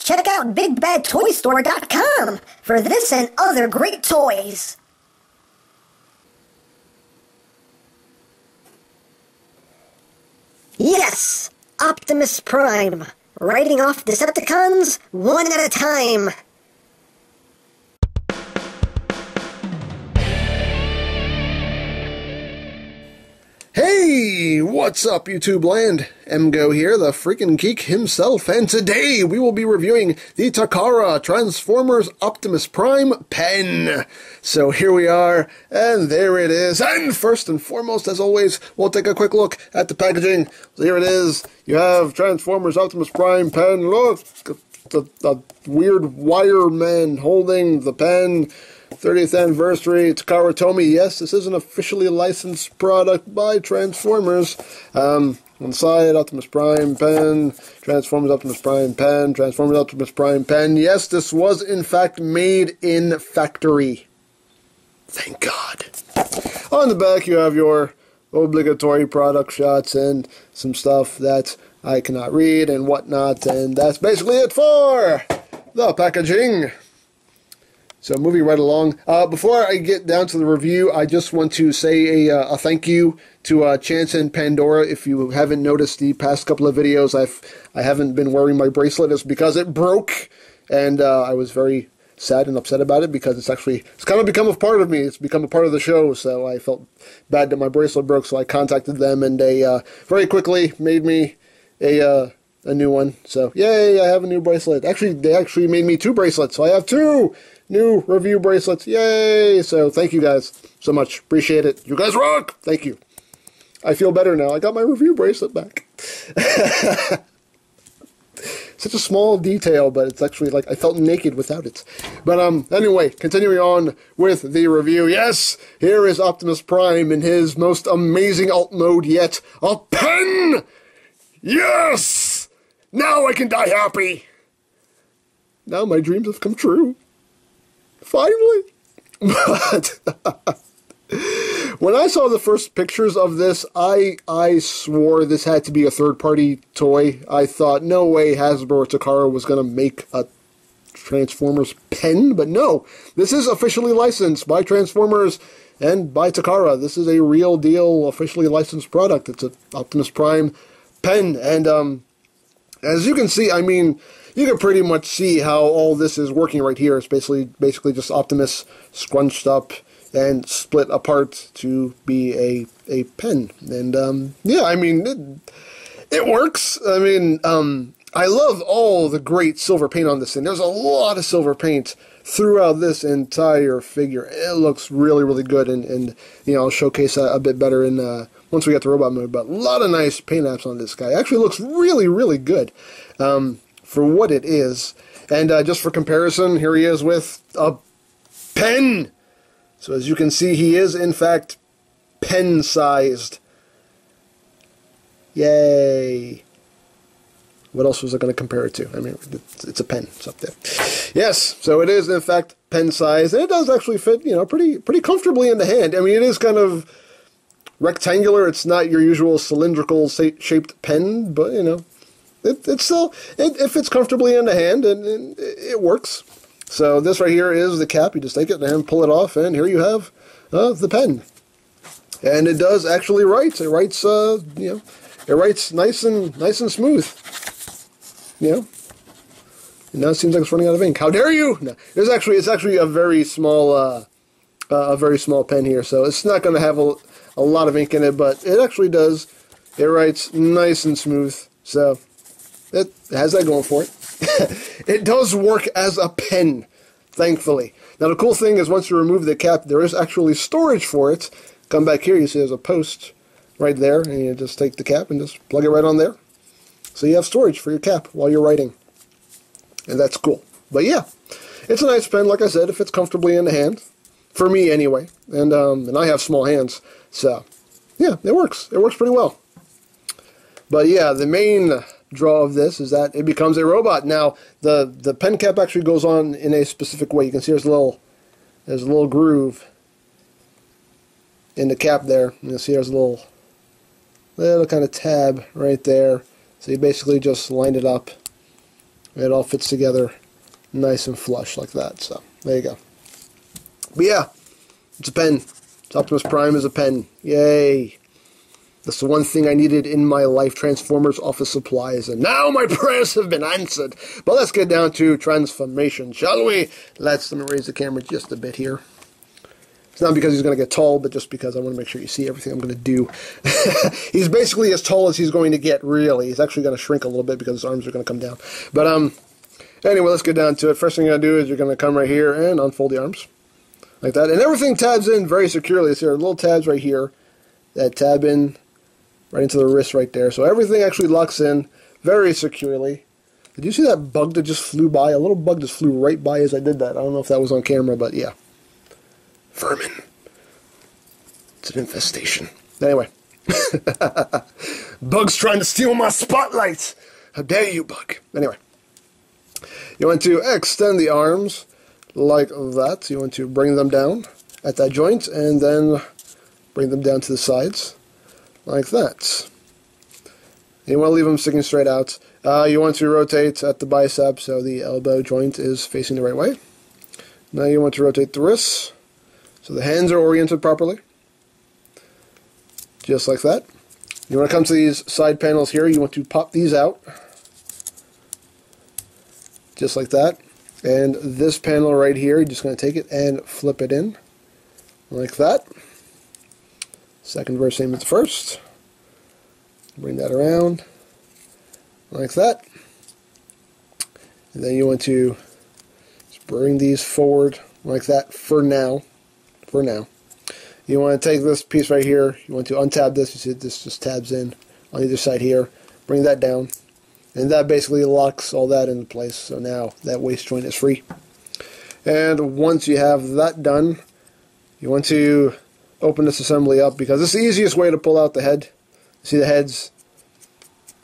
check out BigBadToyStore.com for this and other great toys. Yes, Optimus Prime, writing off Decepticons one at a time. Hey, what's up YouTube land? EmGo here, the freaking geek himself, and today we will be reviewing the Takara Transformers Optimus Prime pen. So here we are, and there it is. And first and foremost, as always, we'll take a quick look at the packaging. So here it is. You have Transformers Optimus Prime pen. Look, the weird wire man holding the pen. 30th anniversary, Takara Tomy. Yes, this is an officially licensed product by Transformers. On the side, Optimus Prime pen, Transformers Optimus Prime pen, Transformers Optimus Prime pen. Yes, this was in fact made in factory. Thank God. On the back, you have your obligatory product shots and some stuff that I cannot read and whatnot, and that's basically it for the packaging. So moving right along. Before I get down to the review, I just want to say a thank you to Chance and Pandora. If you haven't noticed the past couple of videos, I haven't been wearing my bracelet. It's because it broke, and I was very sad and upset about it because it's kind of become a part of me. It's become a part of the show, so I felt bad that my bracelet broke. So I contacted them, and they very quickly made me a new one. So yay! I have a new bracelet. Actually, they actually made me 2 bracelets, so I have 2 new review bracelets. Yay! So thank you guys so much. Appreciate it. You guys rock! Thank you. I feel better now. I got my review bracelet back. Such a small detail, but it's actually like I felt naked without it. But anyway, continuing on with the review. Yes, here is Optimus Prime in his most amazing alt mode yet. A pen! Yes! Now I can die happy. Now my dreams have come true. Finally. But when I saw the first pictures of this, I swore this had to be a third-party toy. I thought, no way Hasbro or Takara was going to make a Transformers pen. But no, this is officially licensed by Transformers and by Takara. This is a real deal, officially licensed product. It's an Optimus Prime pen. And as you can see, I mean, you can pretty much see how all this is working right here. It's basically just Optimus scrunched up and split apart to be a pen. And yeah, I mean, it works. I mean, I love all the great silver paint on this thing. There's a lot of silver paint throughout this entire figure. It looks really, really good, and you know, I'll showcase that a bit better in once we get to robot mode. But a lot of nice paint apps on this guy. Actually looks really, really good. For what it is. And just for comparison, here he is with a pen. So as you can see, he is in fact pen-sized. Yay. What else was I going to compare it to? I mean, it's a pen. It's up there. Yes, so it is in fact pen-sized. And it does actually fit, you know, pretty comfortably in the hand. I mean, it is kind of rectangular. It's not your usual cylindrical shaped pen, but, you know, it fits comfortably in the hand, and it works. So this right here is the cap. You just take it and pull it off, and here you have the pen. And it does actually write. It writes, you know, it writes nice and smooth. You know. And now it seems like it's running out of ink. How dare you? No, it's actually a very small pen here, so it's not going to have a lot of ink in it, but it actually does. It writes nice and smooth. So it has that going for it. It does work as a pen, thankfully. Now the cool thing is once you remove the cap, there is actually storage for it. Come back here, you see there's a post right there, and you just take the cap and just plug it right on there. So you have storage for your cap while you're writing. And that's cool. But yeah, it's a nice pen, like I said. It fits comfortably in the hand. For me, anyway. And I have small hands. So, yeah, it works. It works pretty well. But yeah, the main draw of this is that it becomes a robot. Now, the pen cap actually goes on in a specific way. You can see there's a little groove in the cap there. You can see there's a little kind of tab right there. So you basically just line it up It all fits together nice and flush like that. So there you go. But yeah, it's a pen. Optimus Prime is a pen. Yay! That's the one thing I needed in my life, Transformers office supplies, and now my prayers have been answered. But let's get down to transformation, shall we? Let me raise the camera just a bit here. It's not because he's going to get tall, but just because I want to make sure you see everything I'm going to do. He's basically as tall as he's going to get, really. He's actually going to shrink a little bit because his arms are going to come down. But anyway, let's get down to it. First thing you're going to do is you're going to come right here and unfold the arms. Like that. And everything tabs in very securely. So there are little tabs right here that tab in right into the wrist right there. So everything actually locks in very securely. Did you see that bug that just flew by? A little bug just flew right by as I did that. I don't know if that was on camera, but yeah. Vermin. It's an infestation. Anyway. Bug's trying to steal my spotlight. How dare you, bug. Anyway. You want to extend the arms like that. You want to bring them down at that joint and then bring them down to the sides like that. You want to leave them sticking straight out. You want to rotate at the bicep so the elbow joint is facing the right way. Now you want to rotate the wrists so the hands are oriented properly. Just like that. You want to come to these side panels here. You want to pop these out. Just like that. And this panel right here, you're just going to take it and flip it in. Like that. Second verse, same as the first. Bring that around. Like that. And then you want to just bring these forward like that for now. For now. You want to take this piece right here. You want to untab this. You see this just tabs in on either side here. Bring that down. And that basically locks all that into place. So now that waist joint is free. And once you have that done, you want to open this assembly up because it's the easiest way to pull out the head. See the heads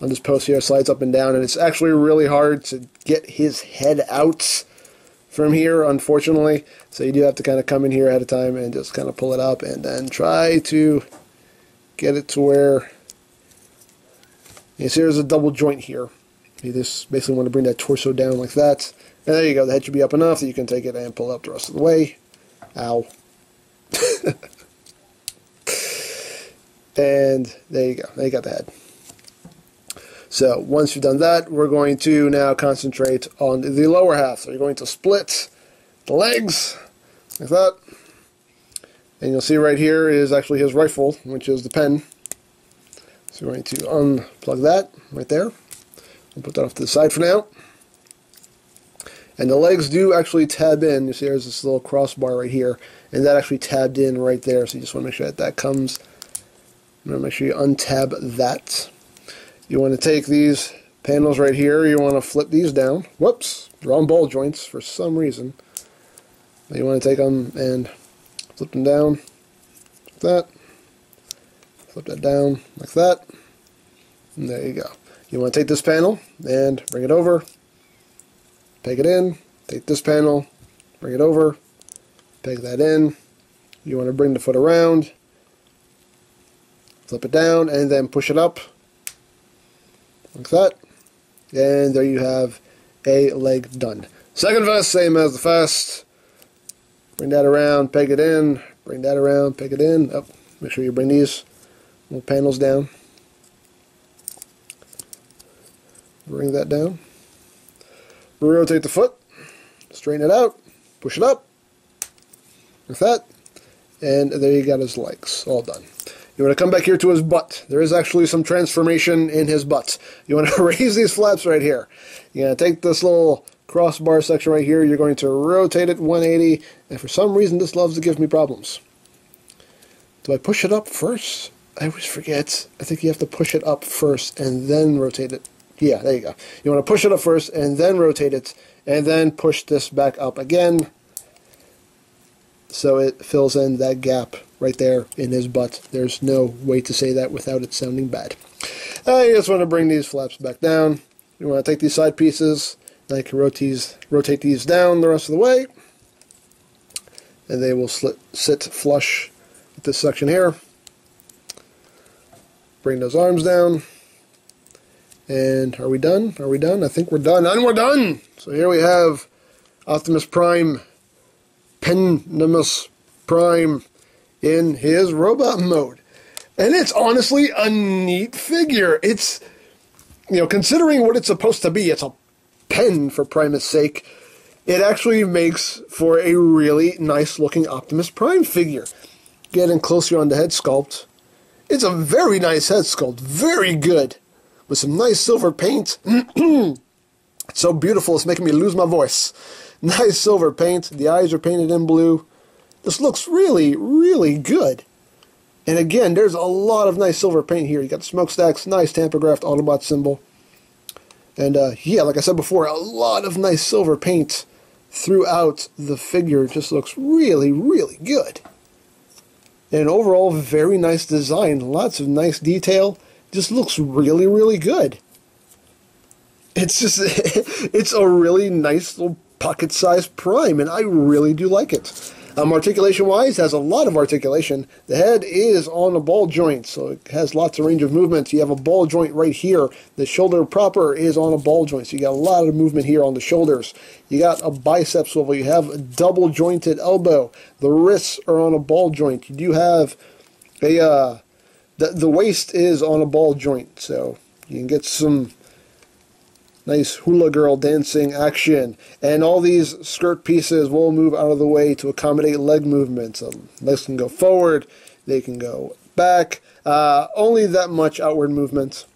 on this post here slides up and down, and it's actually really hard to get his head out from here, unfortunately. So you do have to kind of come in here ahead of time and just kind of pull it up and then try to get it to where you see there's a double joint here. You just basically want to bring that torso down like that. And there you go. The head should be up enough that you can take it and pull it up the rest of the way. Ow. And there you go. Now you got the head. So once you've done that, we're going to now concentrate on the lower half. So you're going to split the legs like that. And you'll see right here is actually his rifle, which is the pen. So we're going to unplug that right there. We'll put that off to the side for now. And the legs do actually tab in. You see there's this little crossbar right here. And that actually tabbed in right there. So you just want to make sure that that comes. I'm going to make sure you untab that. You want to take these panels right here. You want to flip these down. Whoops. They're on ball joints for some reason. You want to take them and flip them down like that. Flip that down like that. And there you go. You want to take this panel and bring it over. Peg it in. Take this panel. Bring it over. Peg that in. You want to bring the foot around. Flip it down and then push it up. Like that. And there you have a leg done. Second vest, same as the first. Bring that around, peg it in. Bring that around, peg it in. Oh, make sure you bring these little panels down. Bring that down. Rotate the foot. Straighten it out. Push it up. Like that. And there you got his legs. All done. You want to come back here to his butt. There is actually some transformation in his butt. You want to raise these flaps right here. You're going to take this little crossbar section right here. You're going to rotate it 180. And for some reason, this loves to give me problems. Do I push it up first? I always forget. I think you have to push it up first and then rotate it. Yeah, there you go. You want to push it up first and then rotate it. And then push this back up again. So it fills in that gap right there in his butt. There's no way to say that without it sounding bad. You just want to bring these flaps back down. You want to take these side pieces, then you can rotate these down the rest of the way. And they will sit flush with this section here. Bring those arms down. And are we done? Are we done? I think we're done. And we're done! So here we have Optimus Prime, Optimus Prime in his robot mode. And it's honestly a neat figure. It's, you know, considering what it's supposed to be, it's a pen for Primus' sake. It actually makes for a really nice looking Optimus Prime figure. Getting closer on the head sculpt. It's a very nice head sculpt. Very good. With some nice silver paint. It's so beautiful, it's making me lose my voice. Nice silver paint. The eyes are painted in blue. This looks really, really good. And again, there's a lot of nice silver paint here. You got the smokestacks, nice tampographed Autobot symbol. And yeah, like I said before, a lot of nice silver paint throughout the figure. It just looks really, really good. And overall, very nice design. Lots of nice detail. Just looks really, really good. It's just, it's a really nice little pocket-sized Prime, and I really do like it. Articulation-wise, has a lot of articulation. The head is on a ball joint, so it has lots of range of movement. You have a ball joint right here. The shoulder proper is on a ball joint, so you got a lot of movement here on the shoulders. You got a bicep swivel. You have a double-jointed elbow. The wrists are on a ball joint. You do have a the waist is on a ball joint, so you can get some nice hula girl dancing action. And all these skirt pieces will move out of the way to accommodate leg movements. Legs can go forward, they can go back. Only that much outward movement.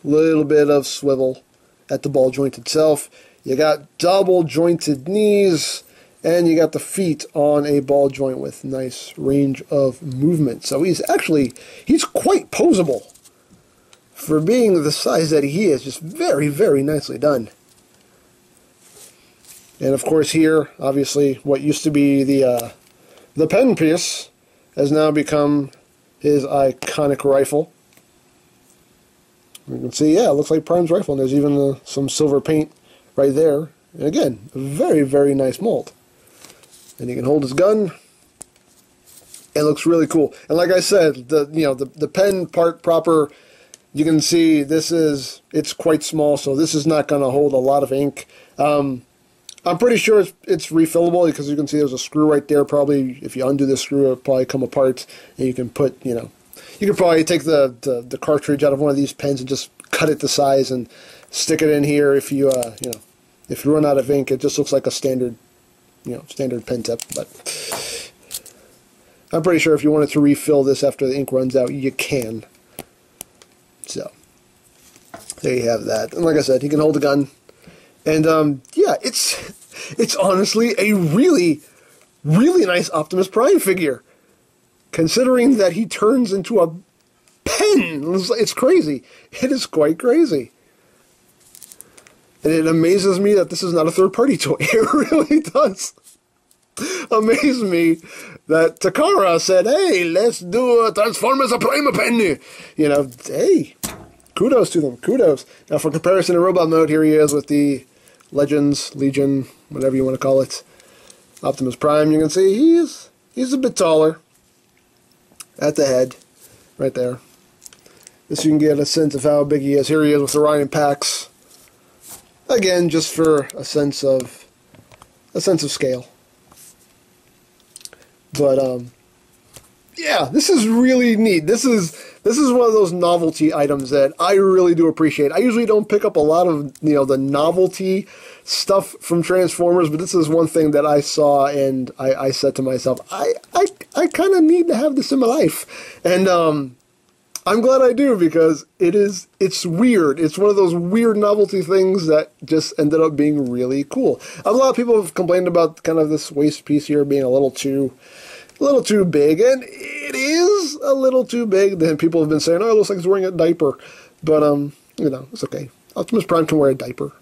Little bit of swivel at the ball joint itself. You got double jointed knees, and you got the feet on a ball joint with nice range of movement. So he's quite posable. For being the size that he is, just very, very nicely done. And of course here, obviously, what used to be the pen piece has now become his iconic rifle. You can see, yeah, it looks like Prime's rifle, and there's even some silver paint right there. And again, a very, very nice mold. And he can hold his gun. It looks really cool. And like I said, the pen part proper. You can see it's quite small, so this is not going to hold a lot of ink. I'm pretty sure it's refillable because you can see there's a screw right there. Probably if you undo the screw, it'll probably come apart, and you can put, you could probably take the cartridge out of one of these pens and just cut it to size and stick it in here. If you if you run out of ink, it just looks like a standard pen tip. But I'm pretty sure if you wanted to refill this after the ink runs out, you can. So, there you have that. And like I said, he can hold a gun. And, yeah, it's honestly a really, really nice Optimus Prime figure. Considering that he turns into a pen. It's crazy. It is quite crazy. And it amazes me that this is not a third-party toy. It really does amaze me that Takara said, hey, let's do a Transformers a Prime pen. Hey, kudos to them, kudos. Now for comparison in robot mode, here he is with the Legion, whatever you want to call it, Optimus Prime. You can see he's a bit taller at the head, right there. This you can get a sense of how big he is. Here he is with Orion Pax. Again, just for a sense of scale. But yeah, this is really neat. This is one of those novelty items that I really do appreciate. I usually don't pick up a lot of the novelty stuff from Transformers, but this is one thing that I saw and I said to myself, I kind of need to have this in my life, and I'm glad I do because it's weird. It's one of those weird novelty things that just ended up being really cool. A lot of people have complained about kind of this waist piece here being a little too big, and it is a little too big. Then people have been saying, oh, it looks like he's wearing a diaper. But, it's okay. Optimus Prime can wear a diaper.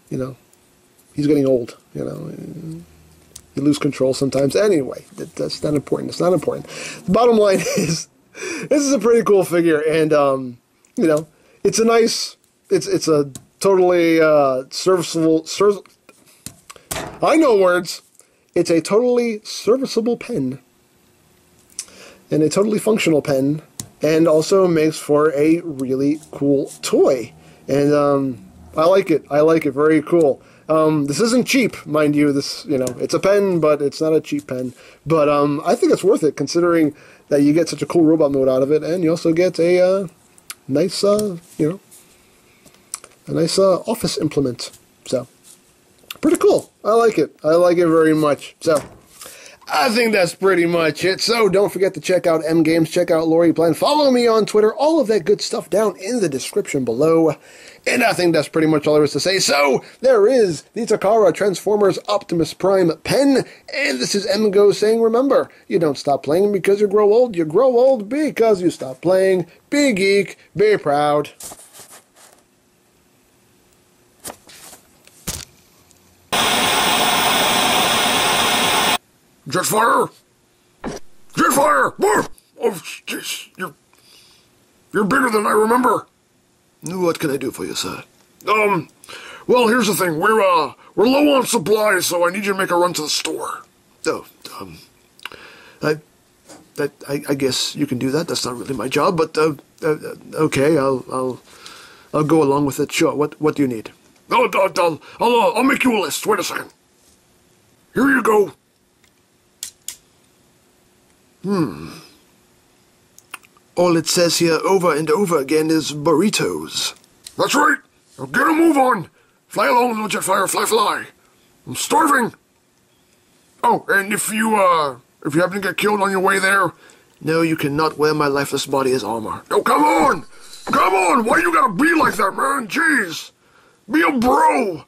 He's getting old, You lose control sometimes. Anyway, that's not important. It's not important. The bottom line is, this is a pretty cool figure, and, it's a totally serviceable, I know words. It's a totally serviceable pen, and a totally functional pen, and also makes for a really cool toy. And I like it. I like it. Very cool. This isn't cheap, mind you. This, it's a pen, but it's not a cheap pen. But I think it's worth it, considering that you get such a cool robot mode out of it, and you also get a nice, a nice office implement. So, pretty cool. I like it. I like it very much. So, I think that's pretty much it. So don't forget to check out EmGames, check out Lori Plan, follow me on Twitter, all of that good stuff down in the description below. And I think that's pretty much all there is to say. So there is the Takara Transformers Optimus Prime pen. And this is EmGo's saying, remember, you don't stop playing because you grow old because you stop playing. Be geek, be proud. Jetfire! Jetfire! More! Oh, jeez, you're bigger than I remember. What can I do for you, sir? Well, here's the thing. We're low on supplies, so I need you to make a run to the store. Oh, I guess you can do that. That's not really my job, but okay, I'll go along with it. Sure. What do you need? I'll make you a list. Wait a second. Here you go. All it says here over and over again is burritos. That's right. Now get a move on. Fly along, little Jetfire. Fly, fly. I'm starving. Oh, and if you happen to get killed on your way there, no, you cannot wear my lifeless body as armor. Oh, come on! Come on! Why you gotta be like that, man? Jeez! Be a bro!